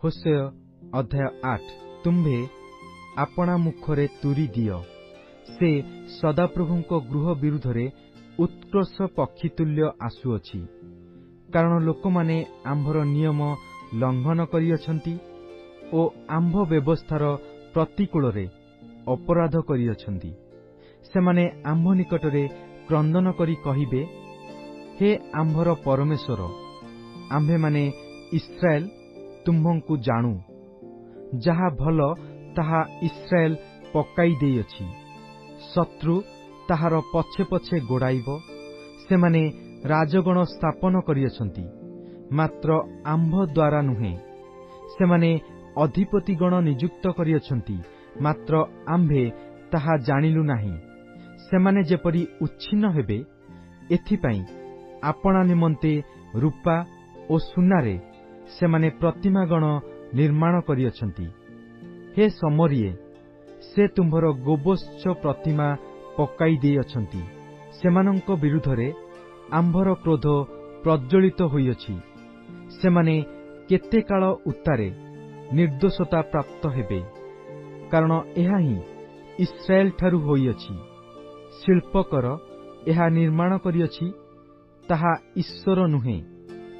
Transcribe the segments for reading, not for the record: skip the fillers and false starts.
Hoshea ଅଧ୍ୟାୟ 8। ତୁମ୍ଭେ ଆପଣା ମୁଖରେ ତୁରି ଦିଅ, ସେ ସଦାପ୍ରଭୁଙ୍କ ଗୃହ ବିରୁଦ୍ଧରେ ଉତ୍କର୍ଷ ପକ୍ଷୀ ତୁଲ୍ୟ ଆସୁଅଛି। କାରଣ ଲୋକମାନେ ଆମ୍ଭର ନିୟମ ଲଙ୍ଘନ କରିଅଛନ୍ତି ଓ ଆମ୍ଭ ବ୍ୟବସ୍ଥାର ପ୍ରତିକୂଳରେ ଅପରାଧ କରିଅଛନ୍ତି। ସେମାନେ ଆମ୍ଭ ନିକଟରେ କ୍ରନ୍ଦନ କରି କହିବେ, ହେ ଆମ୍ଭର ପରମେଶ୍ୱର, ଆମ୍ଭେମାନେ ଇସ୍ରାଏଲ ତୁମ୍ଭଙ୍କୁ ଜାଣୁ। ଯାହା ଭଲ ତାହା ଇସ୍ରାଏଲ ପକାଇ ଦେଇଅଛି, ଶତ୍ରୁ ତାହାର ପଛେ ପଛେ ଗୋଡ଼ାଇବ। ସେମାନେ ରାଜଗଣ ସ୍ଥାପନ କରିଅଛନ୍ତି, ମାତ୍ର ଆମ୍ଭ ଦ୍ୱାରା ନୁହେଁ। ସେମାନେ ଅଧିପତିଗଣ ନିଯୁକ୍ତ କରିଅଛନ୍ତି, ମାତ୍ର ଆମ୍ଭେ ତାହା ଜାଣିଲୁ ନାହିଁ। ସେମାନେ ଯେପରି ଉଚ୍ଛିନ୍ନ ହେବେ, ଏଥିପାଇଁ ଆପଣା ନିମନ୍ତେ ରୂପା ଓ ସୁନାରେ ସେମାନେ ପ୍ରତିମାଗଣ ନିର୍ମାଣ କରିଅଛନ୍ତି। ହେ ସମରିଏ, ସେ ତୁମ୍ଭର ଗୋବତ୍ସ ପ୍ରତିମା ପକାଇ ଦେଇଅଛନ୍ତି। ସେମାନଙ୍କ ବିରୁଦ୍ଧରେ ଆମ୍ଭର କ୍ରୋଧ ପ୍ରଜ୍ୱଳିତ ହୋଇଅଛି। ସେମାନେ କେତେ କାଳ ଉତ୍ତାରେ ନିର୍ଦ୍ଦୋଷତା ପ୍ରାପ୍ତ ହେବେ, କାରଣ ଏହା ହିଁ ଇସ୍ରାଏଲ ଠାରୁ ହୋଇଅଛି। ଶିଳ୍ପକର ଏହା ନିର୍ମାଣ କରିଅଛି, ତାହା ଈଶ୍ୱର ନୁହେଁ।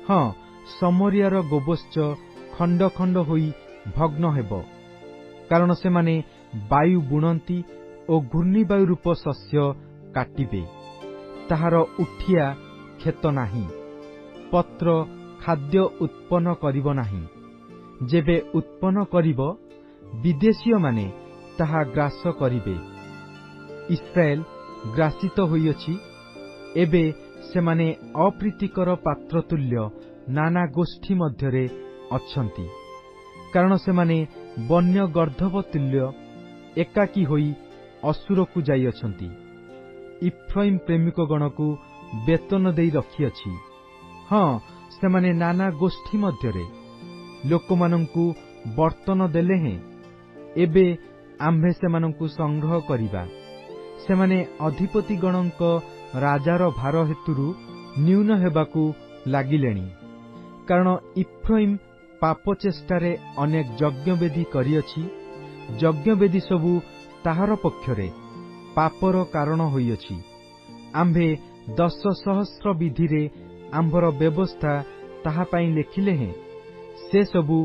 ହଁ, ସମରିଆର ଗୋବତ୍ସ ଖଣ୍ଡ ଖଣ୍ଡ ହୋଇ ଭଗ୍ନ ହେବ, କାରଣ ସେମାନେ ବାୟୁ ବୁଣନ୍ତି ଓ ଘୂର୍ଣ୍ଣିବାୟୁ ରୂପ ଶସ୍ୟ କାଟିବେ। ତାହାର ଉଠିଆ କ୍ଷେତ ନାହିଁ, ପତ୍ର ଖାଦ୍ୟ ଉତ୍ପନ୍ନ କରିବ ନାହିଁ। ଯେବେ ଉତ୍ପନ୍ନ କରିବ, ବିଦେଶୀୟମାନେ ତାହା ଗ୍ରାସ କରିବେ। ଇସ୍ରାଏଲ ଗ୍ରାସିତ ହୋଇଅଛି, ଏବେ ସେମାନେ ଅପ୍ରୀତିକର ପାତ୍ର ତୁଲ୍ୟ ନାନା ଗୋଷ୍ଠୀ ମଧ୍ୟରେ ଅଛନ୍ତି। କାରଣ ସେମାନେ ବନ୍ୟ ଗର୍ଦ୍ଧବ ତୁଲ୍ୟ ଏକାକୀ ହୋଇ ଅସୁରକୁ ଯାଇଅଛନ୍ତି। ଇଫ୍ରାଇମ୍ ପ୍ରେମିକଗଣକୁ ବେତନ ଦେଇ ରଖିଅଛି। ହଁ, ସେମାନେ ନାନା ଗୋଷ୍ଠୀ ମଧ୍ୟରେ ଲୋକମାନଙ୍କୁ ବର୍ତ୍ତନ ଦେଲେ ହେଁ, ଏବେ ଆମ୍ଭେ ସେମାନଙ୍କୁ ସଂଗ୍ରହ କରିବା। ସେମାନେ ଅଧିପତିଗଣଙ୍କ ରାଜାର ଭାର ହେତୁରୁ ନ୍ୟୁନ ହେବାକୁ ଲାଗିଲେଣି। କାରଣ ଇଫ୍ରାଇମ୍ ପାପ ଚେଷ୍ଟାରେ ଅନେକ ଯଜ୍ଞବେଦୀ କରିଅଛି। ଯଜ୍ଞବେଦୀ ସବୁ ତାହାର ପକ୍ଷରେ ପାପର କାରଣ ହୋଇଅଛି। ଆମ୍ଭେ 10,000 ବିଧିରେ ଆମ୍ଭର ବ୍ୟବସ୍ଥା ତାହା ପାଇଁ ଲେଖିଲେ ହେଁ, ସେ ସବୁ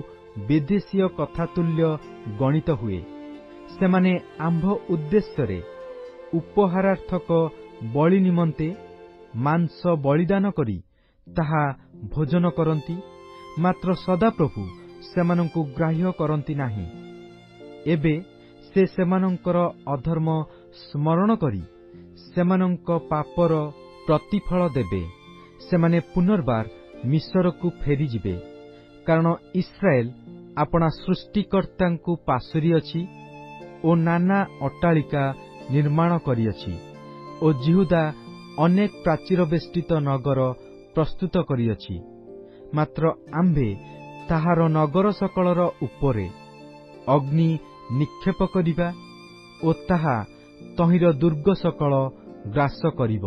ବିଦେଶୀୟ କଥା ତୁଲ୍ୟ ଗଣିତ ହୁଏ। ସେମାନେ ଆମ୍ଭ ଉଦ୍ଦେଶ୍ୟରେ ଉପହାରାର୍ଥକ ବଳି ନିମନ୍ତେ ମାଂସ ବଳିଦାନ କରି ତାହା ଭୋଜନ କରନ୍ତି, ମାତ୍ର ସଦାପ୍ରଭୁ ସେମାନଙ୍କୁ ଗ୍ରାହ୍ୟ କରନ୍ତି ନାହିଁ। ଏବେ ସେ ସେମାନଙ୍କର ଅଧର୍ମ ସ୍ମରଣ କରି ସେମାନଙ୍କ ପାପର ପ୍ରତିଫଳ ଦେବେ। ସେମାନେ ପୁନର୍ବାର ମିଶରକୁ ଫେରିଯିବେ, କାରଣ ଇସ୍ରାଏଲ ଆପଣା ସୃଷ୍ଟିକର୍ତ୍ତାଙ୍କୁ ପାଶୋରିଅଛି ଓ ନାନା ଅଟ୍ଟାଳିକା ନିର୍ମାଣ କରିଅଛି, ଓ ଯିହୁଦା ଅନେକ ପ୍ରାଚୀର ବେଷ୍ଟିତ ନଗର ପ୍ରସ୍ତୁତ କରିଅଛି। ମାତ୍ର ଆମ୍ଭେ ତାହାର ନଗର ସକଳର ଉପରେ ଅଗ୍ନି ନିକ୍ଷେପ କରିବା ଓ ତାହା ତହିଁର ଦୁର୍ଗ ସକଳ ଗ୍ରାସ କରିବ।